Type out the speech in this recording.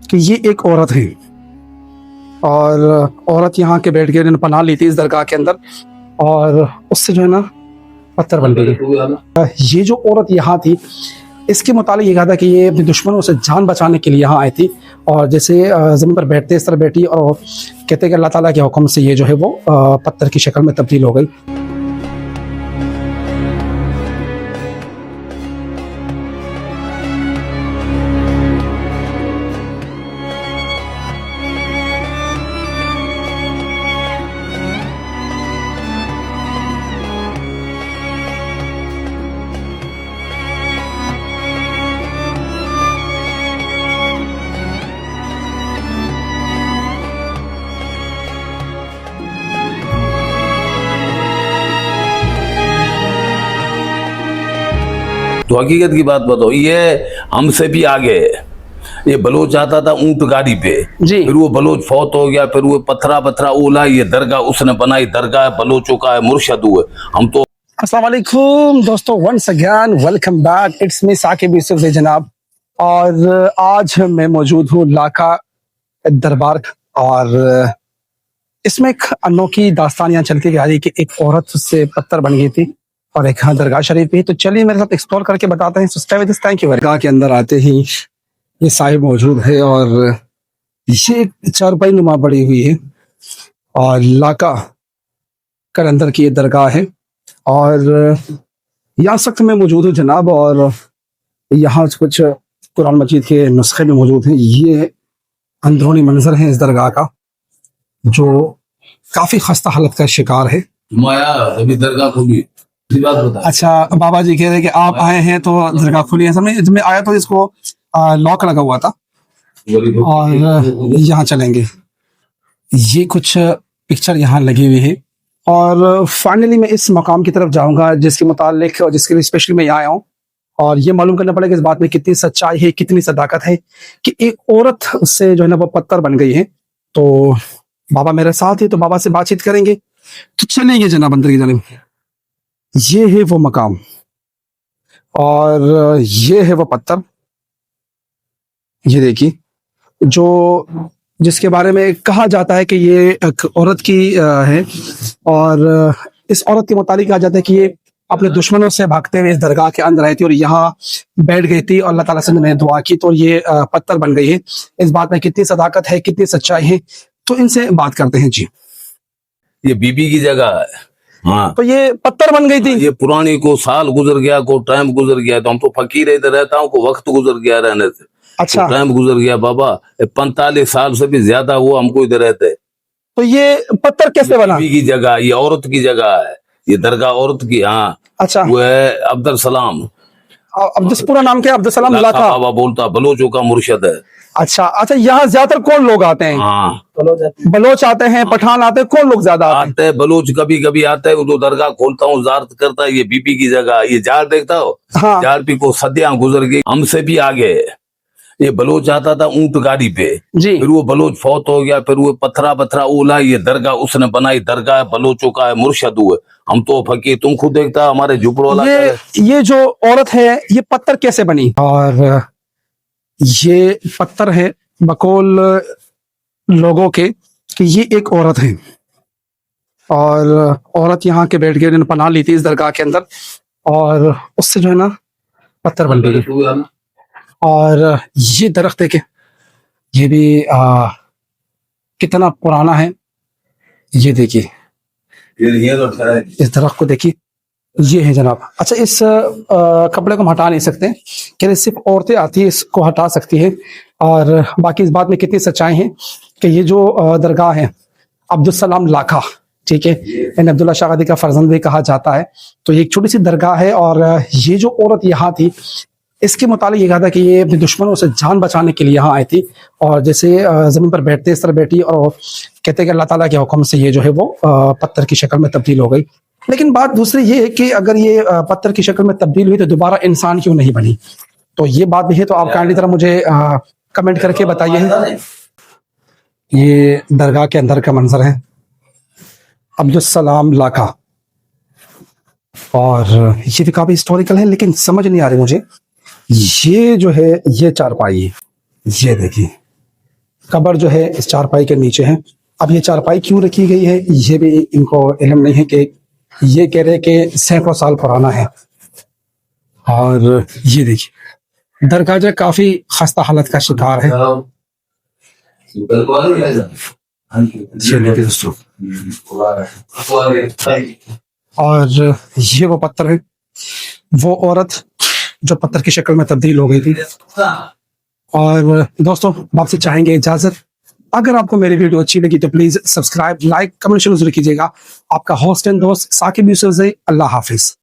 कि ये एक औरत है और औरत यहाँ के बैठ के उन्होंने पनाह ली थी इस दरगाह के अंदर और उससे जो है ना पत्थर बन गई। ये जो औरत यहाँ थी इसके मुतालिक ये कहा था कि ये अपने दुश्मनों से जान बचाने के लिए यहाँ आई थी और जैसे ज़मीन पर बैठते इस तरह बैठी और कहते कि अल्लाह ताला के हुक्म से ये जो है वो पत्थर की शक्ल में तब्दील हो गई। तो हकीकत की बात बताओ, ये हमसे भी आगे है। ये बलोच आता था ऊंट गाड़ी पे जी। फिर वो बलोच फौत हो गया, फिर वो पत्थरा ओला, ये दरगाह उसने बनाई, दरगाह बलोचों का है, मुर्शद हुए हम तो। अस्सलाम वालेकुम दोस्तों, once again welcome back, it's me Saqib Yusuf जनाब। और आज मैं मौजूद हूँ लाका दरबार और इसमें एक अनोखी दास्तान यहाँ चलती आ रही कि एक औरत से पत्थर बन गई थी और एक हाँ दरगाह शरीफ भी। तो चलिए मेरे साथ एक्सप्लोर करके बताते हैं। Thank you. दरगाह के अंदर आते ही ये साहिब मौजूद है और ये चारपाई नुमा पड़ी हुई है और लाका कर अंदर की ये दरगाह है और यहाँ सख्त में मौजूद हूँ जनाब। और यहाँ कुछ कुरान मजीद के नुस्खे में मौजूद हैं। ये अंदरूनी मंजर है इस दरगाह का जो काफी खस्ता हालत का शिकार है। अभी दरगाह खुली, बात बता। अच्छा, बाबा जी कह रहे हैं कि आप आए हैं तो दरगाह खुली है। समय जब मैं आया तो इसको लॉक लगा हुआ था और यहाँ चलेंगे। ये कुछ पिक्चर यहाँ लगी हुई है और फाइनली मैं इस मकाम की तरफ जाऊंगा जिसके मुतालिक और जिसके लिए स्पेशली मैं यहाँ आया हूँ और ये मालूम करना पड़ेगा इस बात में कितनी सच्चाई है, कितनी सदाकत है कि एक औरत उससे जो है ना वो पत्थर बन गई है। तो बाबा मेरे साथ है तो बाबा से बातचीत करेंगे। तो चलेंगे जनाब अंदर की जानिब। ये है वो मकाम और ये है वो पत्थर, ये देखिए, जो जिसके बारे में कहा जाता है कि ये एक औरत की है और इस औरत के मुतालिक कहा जाता है कि ये अपने दुश्मनों से भागते हुए इस दरगाह के अंदर आई थी और यहाँ बैठ गई थी और अल्लाह ताला से मैंने दुआ की तो ये पत्थर बन गई है। इस बात में कितनी सदाकत है, कितनी सच्चाई है, तो इनसे बात करते हैं। जी, ये बीबी की जगह है। हाँ, तो ये पत्थर बन गई थी। ये पुरानी को साल गुजर गया, को टाइम गुजर गया, तो हम तो फकीर इधर रहता हूँ, को वक्त गुजर गया रहने से। अच्छा, तो टाइम गुजर गया बाबा, 45 साल से भी ज्यादा हुआ हमको इधर रहते। तो ये पत्थर कैसे बना? बीबी की जगह, ये औरत की जगह है, ये दरगाह औरत की। हाँ, अच्छा, वो है अब्दुल सलाम। पूरा नाम क्या है? अब्दुल सलाम लाखा बाबा बोलता, बलोचों का मुर्शद है। अच्छा अच्छा, यहाँ ज्यादातर कौन लोग आते हैं? हाँ, बलोच आते हैं, पठान आते हैं, कौन लोग ज्यादा आते हैं? बलोच कभी कभी आते हैं, तो दरगाह खोलता हूँ, ज़ियारत करता है। ये बीबी की जगह, ये जार देखता हो? हाँ। जार पी को सदियां गुजर गई, हमसे भी आगे है। ये बलोच आता था ऊंट गाड़ी पे जी। फिर वो बलोच फौत हो गया, फिर वो पत्थरा ओला, ये दरगाह उसने बनाई, दरगाह बलोचों का है, मुर्शद हुए हम तो फकीर। तुम खुद देखता हमारे झुपड़ों वाला। ये जो औरत है ये पत्थर कैसे बनी? और ये पत्थर है बकौल लोगों के कि ये एक औरत है और औरत यहाँ के बैठ के उन्होंने पनाह ली थी इस दरगाह के अंदर और उससे जो है ना पत्थर बन गई। और ये दरख्त देखे, ये भी कितना पुराना है, ये देखिए, इस दरख्त को देखिए, ये है जनाब। अच्छा, इस कपड़े को हम हटा नहीं सकते कि सिर्फ औरतें आती है इसको हटा सकती है। और बाकी इस बात में कितनी सच्चाई है कि ये जो दरगाह है अब्दुल सलाम लाखा, ठीक है, इन अब्दुल्ला शाहदी का फर्जंद भी कहा जाता है। तो ये एक छोटी सी दरगाह है और ये जो औरत यहाँ थी इसके मुतालिक ये कहा था कि ये अपने दुश्मनों से जान बचाने के लिए यहाँ आई थी और जैसे ज़मीन पर बैठते इस तरह बैठी और कहते कि अल्लाह ताला के हुक्म से ये जो है वो पत्थर की शक्ल में तब्दील हो गई। लेकिन बात दूसरी ये है कि अगर ये पत्थर की शक्ल में तब्दील हुई तो दोबारा इंसान क्यों नहीं बनी? तो ये बात भी है, तो आप काइंडली तरह मुझे कमेंट करके बताइए। ये दरगाह के अंदर का मंजर है, अब्दुल सलाम लाखा, और ये भी काफी हिस्टोरिकल है लेकिन समझ नहीं आ रही मुझे। ये जो है ये चारपाई, ये देखिए, कब्र जो है इस चारपाई के नीचे है। अब ये चारपाई क्यों रखी गई है ये भी इनको इल्म नहीं है, कि ये कह रहे कि सैकड़ों साल पुराना है। और ये देखिए दरगाह जो काफी खस्ता हालत का शिकार है। ये देखिए दोस्तों, और ये वो पत्थर है, वो औरत जो पत्थर की शक्ल में तब्दील हो गई थी। और दोस्तों आपसे चाहेंगे इजाजत। अगर आपको मेरी वीडियो अच्छी लगी तो प्लीज सब्सक्राइब, लाइक, कमेंट जरूर कीजिएगा। आपका होस्ट एंड दोस्त साकिब यूसुफ ज़ई। अल्लाह हाफिज।